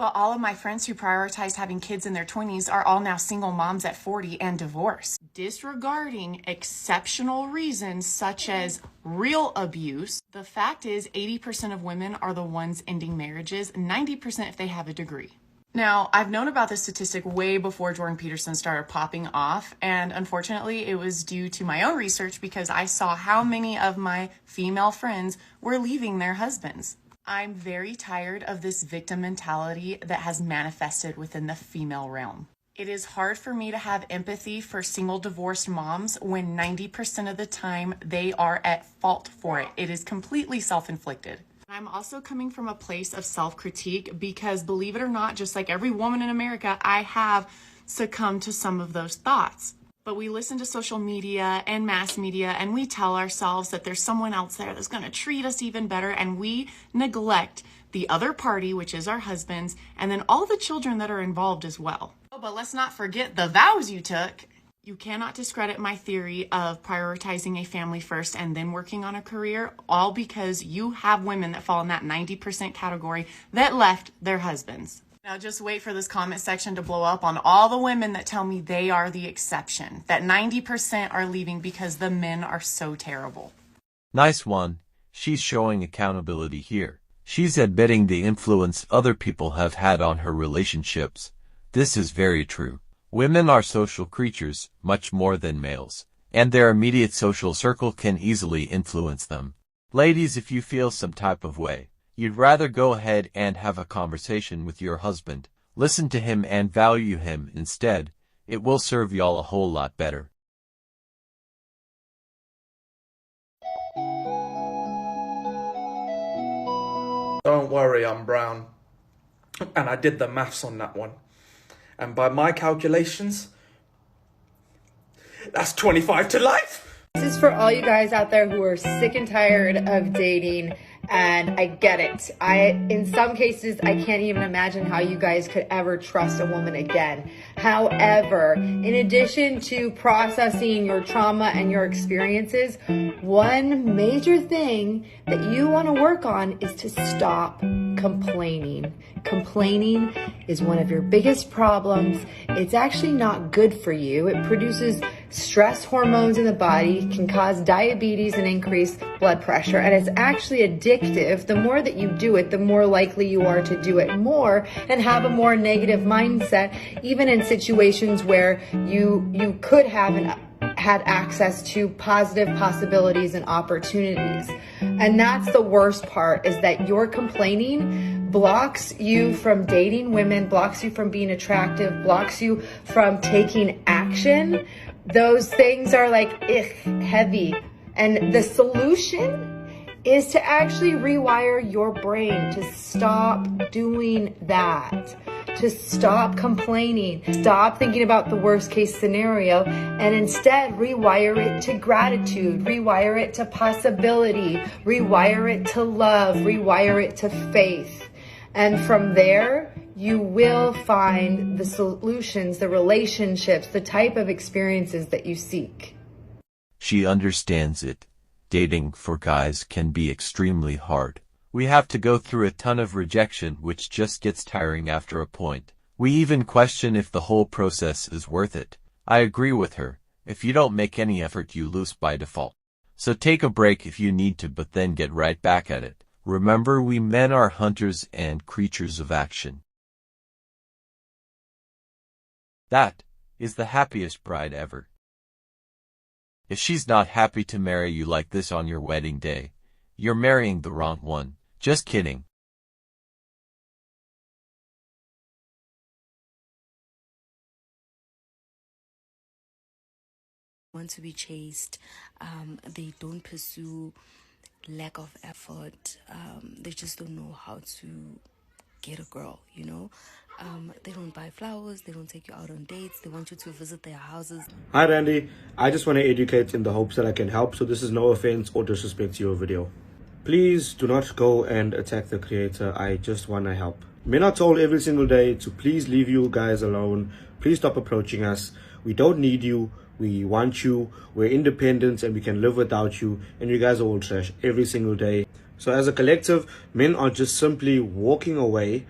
But all of my friends who prioritized having kids in their 20s are all now single moms at 40 and divorced. Disregarding exceptional reasons such as real abuse, the fact is 80% of women are the ones ending marriages, 90% if they have a degree. Now, I've known about this statistic way before Jordan Peterson started popping off, and unfortunately it was due to my own research because I saw how many of my female friends were leaving their husbands. I'm very tired of this victim mentality that has manifested within the female realm. It is hard for me to have empathy for single divorced moms when 90% of the time they are at fault for it. It is completely self-inflicted. I'm also coming from a place of self-critique because, believe it or not, just like every woman in America, I have succumbed to some of those thoughts. But we listen to social media and mass media and we tell ourselves that there's someone else there that's going to treat us even better, and we neglect the other party, which is our husbands, and then all the children that are involved as well. Oh, but let's not forget the vows you took. You cannot discredit my theory of prioritizing a family first and then working on a career, all because you have women that fall in that 90% category that left their husbands. Now just wait for this comment section to blow up on all the women that tell me they are the exception, that 90% are leaving because the men are so terrible. Nice one. She's showing accountability here. She's admitting the influence other people have had on her relationships. This is very true. Women are social creatures, much more than males, and their immediate social circle can easily influence them. Ladies, if you feel some type of way, you'd rather go ahead and have a conversation with your husband, listen to him and value him instead. It will serve y'all a whole lot better. Don't worry, I'm brown. And I did the maths on that one. And by my calculations, that's 25 to life. This is for all you guys out there who are sick and tired of dating, and I get it. In some cases, I can't even imagine how you guys could ever trust a woman again. However, in addition to processing your trauma and your experiences, one major thing that you want to work on is to stop complaining. Complaining is one of your biggest problems. It's actually not good for you. It produces stress hormones in the body, can cause diabetes and increase blood pressure, and it's actually addictive. The more that you do it, the more likely you are to do it more and have a more negative mindset, even in situations where you could have had access to positive possibilities and opportunities. And that's the worst part, is that your complaining blocks you from dating women, blocks you from being attractive, blocks you from taking action. Those things are like heavy. And the solution is to actually rewire your brain to stop doing that, to stop complaining, stop thinking about the worst case scenario, and instead rewire it to gratitude, rewire it to possibility, rewire it to love, rewire it to faith. And from there, you will find the solutions, the relationships, the type of experiences that you seek. She understands it. Dating for guys can be extremely hard. We have to go through a ton of rejection, which just gets tiring after a point. We even question if the whole process is worth it. I agree with her. If you don't make any effort, you lose by default. So take a break if you need to, but then get right back at it. Remember, we men are hunters and creatures of action. That is the happiest bride ever. If she's not happy to marry you like this on your wedding day, you're marrying the wrong one. Just kidding. Want to be chased, they don't pursue, lack of effort, they just don't know how to get a girl, you know. They don't buy flowers, they don't take you out on dates, they want you to visit their houses. Hi Randy, I just want to educate in the hopes that I can help, so this is no offense or disrespect to your video. Please do not go and attack the creator, I just want to help. Men are told every single day to please leave you guys alone, please stop approaching us, we don't need you, we want you, we're independent and we can live without you, and you guys are all trash every single day. So as a collective, men are just simply walking away.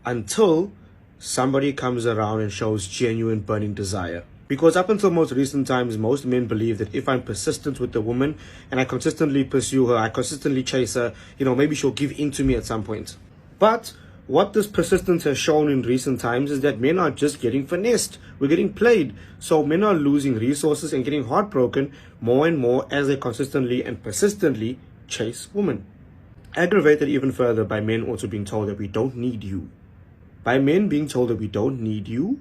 until somebody comes around and shows genuine burning desire. Because up until most recent times, most men believe that if I'm persistent with the woman and I consistently pursue her, I consistently chase her, maybe she'll give in to me at some point. But what this persistence has shown in recent times is that men are just getting finessed. We're getting played. So men are losing resources and getting heartbroken more and more as they consistently and persistently chase women. Aggravated even further by men also being told that we don't need you. By men being told that we don't need you,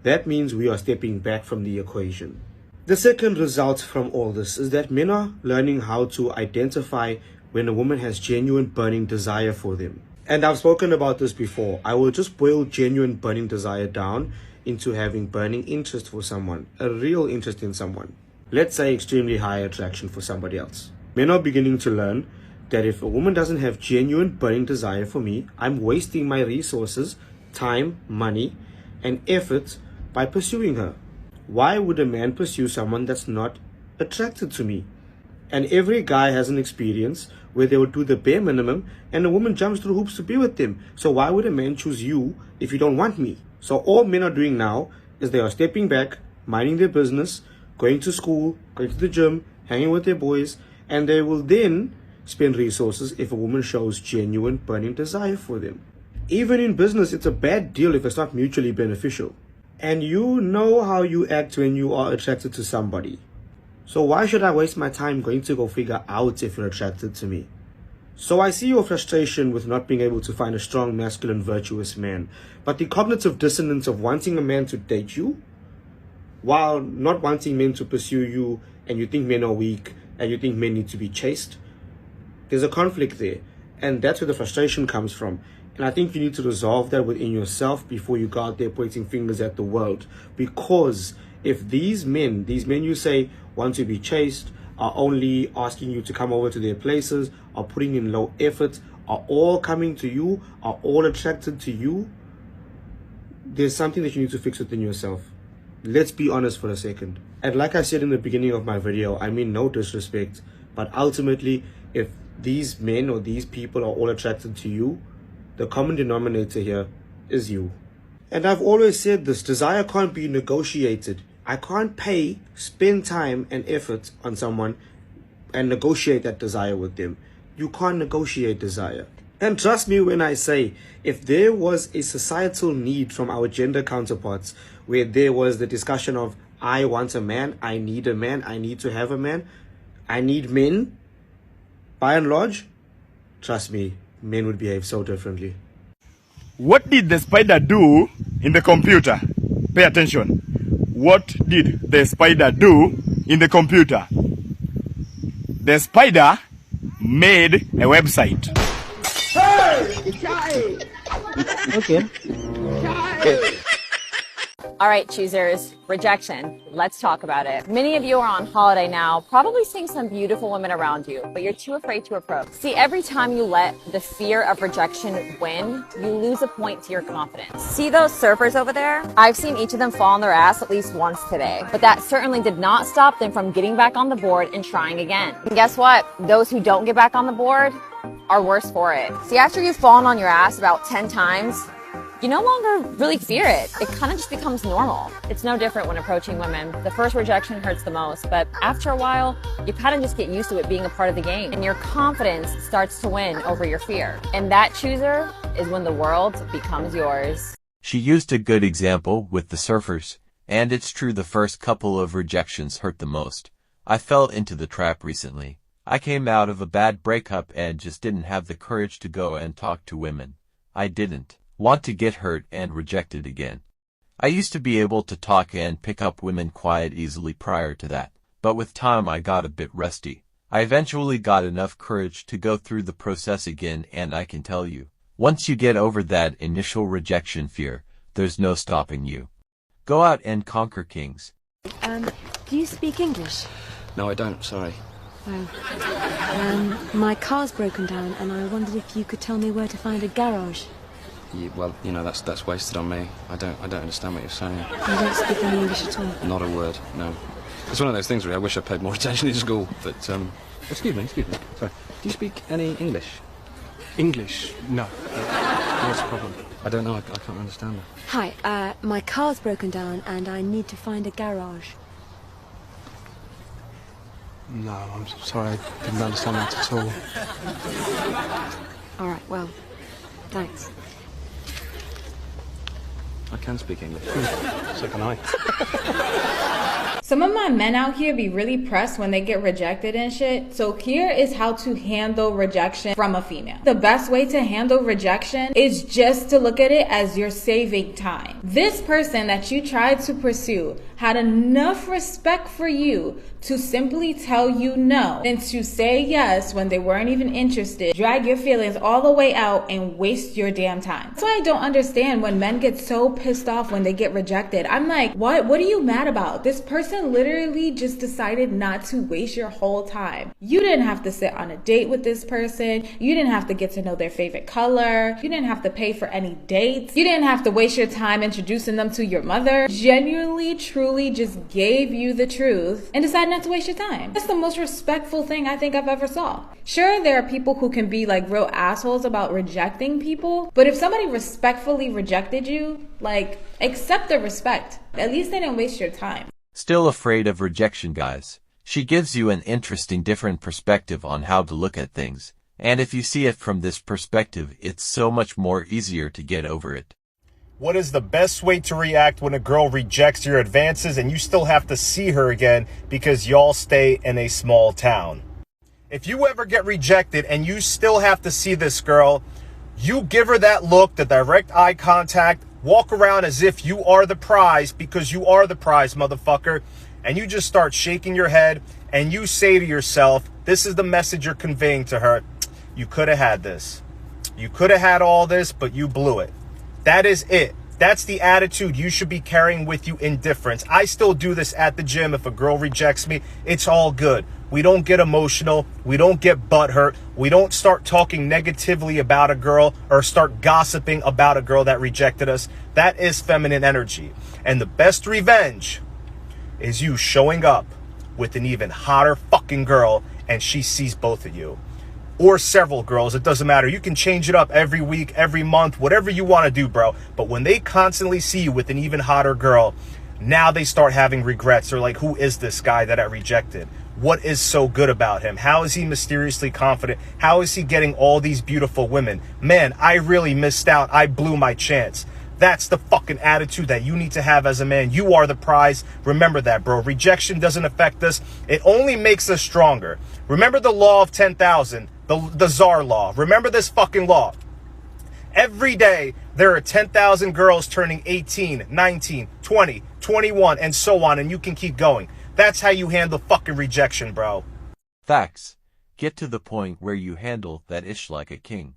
that means we are stepping back from the equation. The second result from all this is that men are learning how to identify when a woman has genuine burning desire for them. And I've spoken about this before. I will just boil genuine burning desire down into having burning interest for someone, a real interest in someone. Let's say extremely high attraction for somebody else. Men are beginning to learn that if a woman doesn't have genuine burning desire for me, I'm wasting my resources, time, money, and effort by pursuing her. Why would a man pursue someone that's not attracted to me? And every guy has an experience where they would do the bare minimum and a woman jumps through hoops to be with them. So why would a man choose you if you don't want me? So all men are doing now is they are stepping back, minding their business, going to school, going to the gym, hanging with their boys, and they will then spend resources if a woman shows genuine burning desire for them. Even in business, it's a bad deal if it's not mutually beneficial. And you know how you act when you are attracted to somebody. So why should I waste my time going to go figure out if you're attracted to me? So I see your frustration with not being able to find a strong, masculine, virtuous man. But the cognitive dissonance of wanting a man to date you, while not wanting men to pursue you, and you think men are weak, and you think men need to be chased, there's a conflict there. And that's where the frustration comes from. And I think you need to resolve that within yourself before you go out there pointing fingers at the world. Because if these men you say want to be chased, are only asking you to come over to their places, are putting in low effort, are all coming to you, are all attracted to you, there's something that you need to fix within yourself. Let's be honest for a second. And like I said in the beginning of my video, I mean no disrespect, but ultimately, if these men or these people are all attracted to you, the common denominator here is you. And I've always said this, desire can't be negotiated. I can't spend time and effort on someone and negotiate that desire with them. You can't negotiate desire. And trust me when I say, if there was a societal need from our gender counterparts where there was the discussion of, I want a man, I need a man, I need to have a man, I need men, by and large, trust me, men would behave so differently. What did the spider do in the computer? Pay attention. What did the spider do in the computer? The spider made a website. Okay. All right, choosers, rejection. Let's talk about it. Many of you are on holiday now, probably seeing some beautiful women around you, but you're too afraid to approach. See, every time you let the fear of rejection win, you lose a point to your confidence. See those surfers over there? I've seen each of them fall on their ass at least once today, but that certainly did not stop them from getting back on the board and trying again. And guess what? Those who don't get back on the board are worse for it. See, after you've fallen on your ass about 10 times, you no longer really fear it. It kind of just becomes normal. It's no different when approaching women. The first rejection hurts the most, but after a while, you kind of just get used to it being a part of the game, and your confidence starts to win over your fear. And that, chooser, is when the world becomes yours. She used a good example with the surfers, and it's true the first couple of rejections hurt the most. I fell into the trap recently. I came out of a bad breakup and just didn't have the courage to go and talk to women. I didn't want to get hurt and rejected again. I used to be able to talk and pick up women quite easily prior to that, but with time I got a bit rusty. I eventually got enough courage to go through the process again, and I can tell you, once you get over that initial rejection fear, there's no stopping you. Go out and conquer kings. Do you speak English? No, I don't, sorry. Oh. My car's broken down and I wondered if you could tell me where to find a garage. Yeah, well, you know, that's wasted on me. I don't understand what you're saying. You don't speak any English at all? Not a word, no. It's one of those things, really. I wish I paid more attention in school, but, Excuse me. Sorry. Do you speak any English? English? No. What's the problem? I don't know. I can't understand that. Hi, my car's broken down and I need to find a garage. No, I'm sorry. I didn't understand that at all. All right, well, thanks. I can speak English. So can I. Some of my men out here be really pressed when they get rejected and shit. So here is how to handle rejection from a female. The best way to handle rejection is just to look at it as you're saving time. This person that you tried to pursue had enough respect for you to simply tell you no and to say yes when they weren't even interested, drag your feelings all the way out and waste your damn time. That's why I don't understand when men get so pissed off when they get rejected. I'm like, what are you mad about? This person literally just decided not to waste your whole time. You didn't have to sit on a date with this person. You didn't have to get to know their favorite color. You didn't have to pay for any dates. You didn't have to waste your time introducing them to your mother. Genuinely, truly just gave you the truth and decided not to waste your time. That's the most respectful thing I think I've ever saw. Sure, there are people who can be like real assholes about rejecting people, but if somebody respectfully rejected you, like, accept the respect. At least they didn't waste your time. Still afraid of rejection, guys? She gives you an interesting different perspective on how to look at things. And if you see it from this perspective, it's so much more easier to get over it. What is the best way to react when a girl rejects your advances and you still have to see her again because y'all stay in a small town? If you ever get rejected and you still have to see this girl, you give her that look, the direct eye contact, walk around as if you are the prize because you are the prize, motherfucker, and you just start shaking your head and you say to yourself, this is the message you're conveying to her. You could have had this. You could have had all this, but you blew it. That is it. That's the attitude you should be carrying with you in difference. I still do this at the gym. If a girl rejects me, it's all good. We don't get emotional. We don't get butthurt. We don't start talking negatively about a girl or start gossiping about a girl that rejected us. That is feminine energy. And the best revenge is you showing up with an even hotter fucking girl and she sees both of you. Or several girls, it doesn't matter. You can change it up every week, every month, whatever you want to do, bro. But when they constantly see you with an even hotter girl, now they start having regrets. They're like, who is this guy that I rejected? What is so good about him? How is he mysteriously confident? How is he getting all these beautiful women? Man, I really missed out. I blew my chance. That's the fucking attitude that you need to have as a man. You are the prize. Remember that, bro. Rejection doesn't affect us. It only makes us stronger. Remember the law of 10,000. The czar law. Remember this fucking law. Every day, there are 10,000 girls turning 18, 19, 20, 21, and so on, and you can keep going. That's how you handle fucking rejection, bro. Facts. Get to the point where you handle that ish like a king.